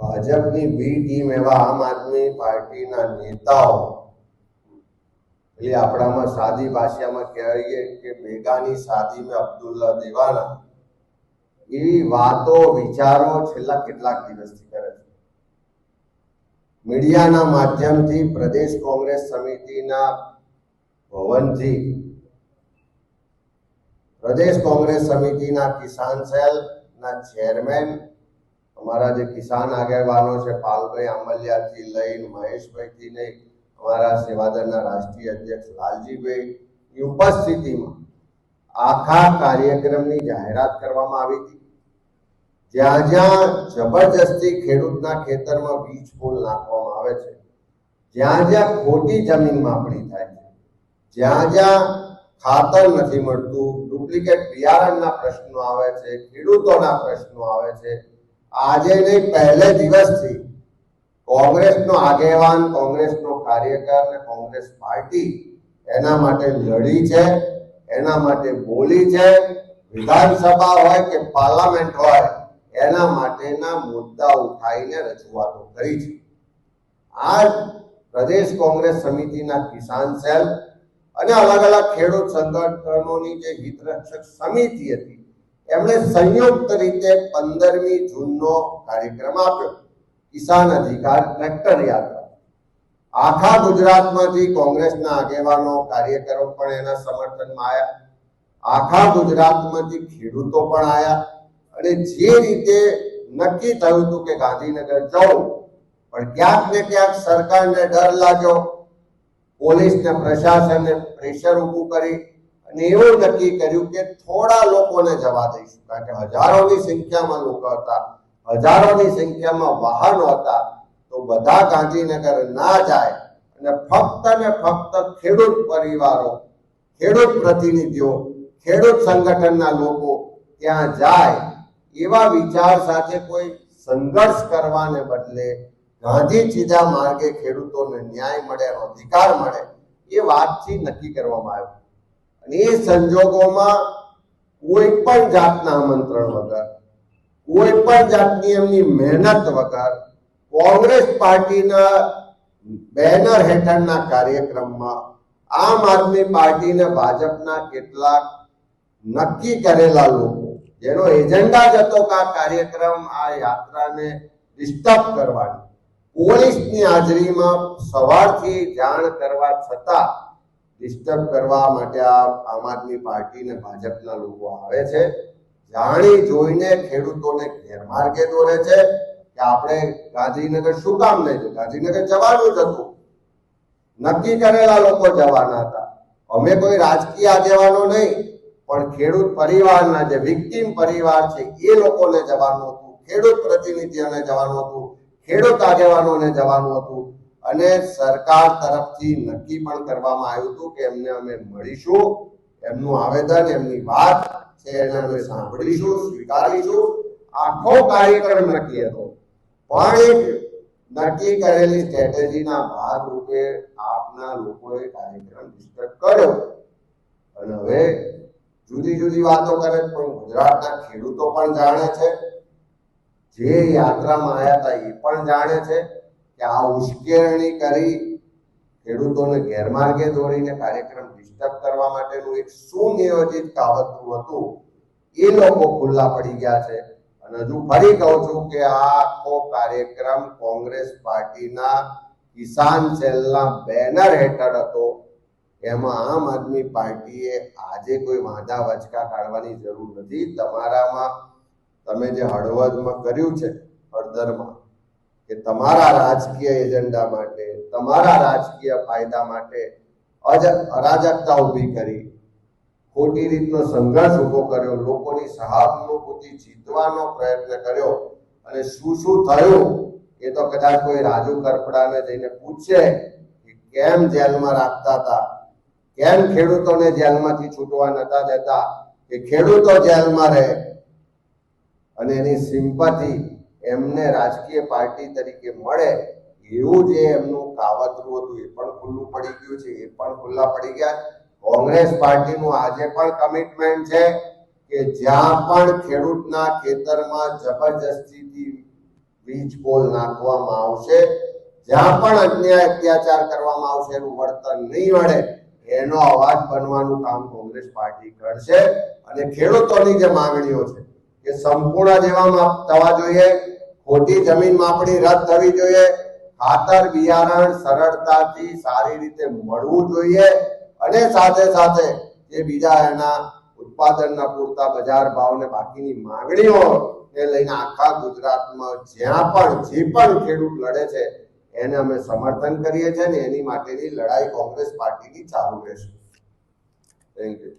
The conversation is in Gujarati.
ભાજપની બી ટીમ એવા આમ આદમી પાર્ટીના નેતાઓ, એટલે આપણામાં સાદી ભાષામાં કહીએ કે બેગાની શાદી મેં અબ્દુલ્લા દેવાના, એવી વાતો વિચારો છેલ્લા કેટલાક દિવસથી કરે છે. મીડિયાના માધ્યમથી પ્રદેશ કોંગ્રેસ સમિતિના ભવનથી પ્રદેશ કોંગ્રેસ સમિતિના કિસાન સેલના ચેરમેન, અમારા જે કિસાન આગેવાનો છે પાલભાઈ આંબલિયાથી લઈને મહેશભાઈથી લઈ અમારા સેવાદળના રાષ્ટ્રીય અધ્યક્ષ લાલજીભાઈની ઉપસ્થિતિમાં આખા કાર્યક્રમની જાહેરાત કરવામાં આવી હતી. જ્યાં જ્યાં જબરજસ્તી ખેડૂતના ખેતરમાં વીજ પુલ નાખવામાં આવે છે, જ્યાં જ્યાં ખોટી જમીન માપણી થાય છે, જ્યાં જ્યાં ખાતર નથી મળતું, ડુપ્લિકેટ બિયારણના પ્રશ્નો આવે છે, ખેડૂતોના પ્રશ્નો આવે છે, આજે નહીં પહેલે દિવસથી કોંગ્રેસનો આગેવાન, કોંગ્રેસનો કાર્યકર અને કોંગ્રેસ પાર્ટી એના માટે લડી છે, એના માટે બોલી છે. વિધાનસભા હોય કે પાર્લામેન્ટ હોય, એના માટેના મુદ્દા ઉઠાવીને રજૂઆતો કરી છે. આ પ્રદેશ કોંગ્રેસ સમિતિના કિસાન સેલ અને અલગ અલગ ખેડૂત સંગઠનોની જે હિતરક્ષક સમિતિ હતી, એમણે સંયુક્ત રીતે 15મી જૂનનો કાર્યક્રમ આપ્યો, કિસાન અધિકાર ટ્રેક્ટર યાત્રા. આખા ગુજરાતમાંથી કોંગ્રેસના આગેવાનો, કાર્યકરો પણ એના સમર્થનમાં આવ્યા, આખા ગુજરાતમાંથી ખેડૂતો પણ આવ્યા. અને જે રીતે નક્કી થયું હતું કે ગાંધીનગર જવું, પણ ક્યાંક ને ક્યાંક સરકારને ડર લાગ્યો, પોલીસને પ્રશાસને પ્રેશર ઊભું કરી અને એવું નક્કી કર્યું કે થોડા લોકોને જવા દઈશું, કારણ કે હજારોની સંખ્યામાં લોકો હતા, હજારોની સંખ્યામાં વાહનો હતા, તો બધા ગાંધીનગર ના જાય અને ફક્ત ને ફક્ત ખેડૂત પરિવારો, ખેડૂત પ્રતિનિધિઓ, ખેડૂત સંગઠનના લોકો ત્યાં જાય, એવા વિચાર સાથે કોઈ સંઘર્ષ કરવાને બદલે ગાંધી સીધા માર્ગે ખેડૂતોને ન્યાય મળે, અધિકાર મળે, એ વાતથી નક્કી કરવામાં આવ્યું. અને એ સંજોગોમાં કોઈ પણ જાતના આમંત્રણ વગર, કોઈ પણ જાતની એમની મહેનત વગર કોંગ્રેસ પાર્ટીના બેનર હેઠળના કાર્યક્રમમાં આમ આદમી પાર્ટીને ભાજપના કેટલાક નક્કી કરેલા લોકો, જેનો એજન્ડા જ હતો કે આ કાર્યક્રમ, આ યાત્રાને ડિસ્ટર્બ કરવાની, પોલીસની હાજરીમાં સવારથી જાણ કરવા છતાં ડિસ્ટર્બ કરવા માટે આ આમ આદમી પાર્ટીને ભાજપના લોકો આવે છે. જાણી જોઈને ખેડૂતોને ગેરમાર્ગે દોરે છે કે આપણે ગાંધીનગર શું કામ નહીં જવું, ગાંધીનગર જવાનું જ હતું, નક્કી કરેલા લોકો જવાના હતા. અમે કોઈ રાજકીય આગેવાનો નહીં, પણ ખેડૂત પરિવારના જે વિક્ટીમ પરિવાર છે એ લોકોને જવાનું હતું, ખેડૂત પ્રતિનિધિઓને જવાનું હતું, ખેડૂત આગેવાનોને જવાનું હતું. અને સરકાર તરફથી નક્કી પણ કરવામાં આવ્યું હતું કે એમને અમે મળીશું, એમનું આવેદન, એમની વાત છે એને અમે સાંભળીશું, સ્વીકારીશું. આખો કાર્યક્રમ નક્કી હતો, પણ એક નક્કી કરેલી સ્ટ્રેટેજીના ભાગરૂપે આપના લોકોએ કાર્યક્રમ ડિસ્ટર્બ કર્યો. અને હવે જુદી જુદી વાતો કરે, પણ ગુજરાતના ખેડૂતો પણ જાણે છે, જે યાત્રામાં આવ્યા હતા એ પણ જાણે છે કે આ ઉશ્કેરણી કરી ખેડૂતોને ગેરમાર્ગે દોરીને કાર્યક્રમ ડિસ્ટર્બ કરવા માટેનું એક સુનિયોજિત કાવતરું હતું, એ લોકો ખુલ્લા પડી ગયા છે. અને હજુ ફરી કહું છું કે આ આખો કાર્યક્રમ કોંગ્રેસ પાર્ટીના કિસાન સેલના બેનર હેઠળ હતો. એમાં આમ આદમી પાર્ટીએ આજે કોઈ વાંધા વચકા કાઢવાની જરૂર નથી. તમારામાં તમે જે હળવદમાં કર્યું છે, હળદરમાં, કે તમારા રાજકીય એજન્ડા માટે, તમારા રાજકીય ફાયદા માટે અરાજકતા ઊભી કરી, ખોટી રીતનો સંઘર્ષ ઊભો કર્યો, લોકોની સહાનુભૂતિ જીતવાનો પ્રયત્ન કર્યો. અને શું શું થયું એ તો કદાચ કોઈ રાજુ કરપડાને જઈને પૂછે કે કેમ જેલમાં રાખતા હતા, કેમ ખેડૂતોને જેલમાંથી છૂટવા નતા દેતા, કે ખેડૂતો જેલમાં રહે, અને એની સિમ્પથી એમને રાજકીય પાર્ટી તરીકે મળે, એવું જે એમનું કાવતરું હતું એ પણ ખુલ્લું પડી ગયું છે, એ પણ ખુલ્લા પડી ગયા. કોંગ્રેસ પાર્ટીનું આજે પણ કમિટમેન્ટ છે કે જ્યાં પણ ખેડૂતના ખેતરમાં જબરજસ્તીથી વીજ પોલ નાખવામાં આવશે, જ્યાં પણ અન્યાય અત્યાચાર કરવામાં આવશે એનું વળતર નહીં મળે એનો અવાજ બનવાનું કામ કોંગ્રેસ પાર્ટી કરશે. અને ખેડૂતોની જે માંગણીઓ છે એ સંપૂર્ણ જેવા થવા જોઈએ, ખોટી જમીન માપણી રદ થવી જોઈએ, ખાતર બિયારણ સરળતાથી સારી રીતે મળવું જોઈએ અને સાથે સાથે જે બીજા એના ઉત્પાદનના પૂરતા બજાર ભાવ ને બાકીની માંગણીઓ ને લઈને આખા ગુજરાતમાં જ્યાં પણ જે પણ ખેડૂત લડે છે એને અમે સમર્થન કરીએ છીએ ને એની માટેની લડાઈ કોંગ્રેસ પાર્ટીની ચાલુ રહેશે. Thank you.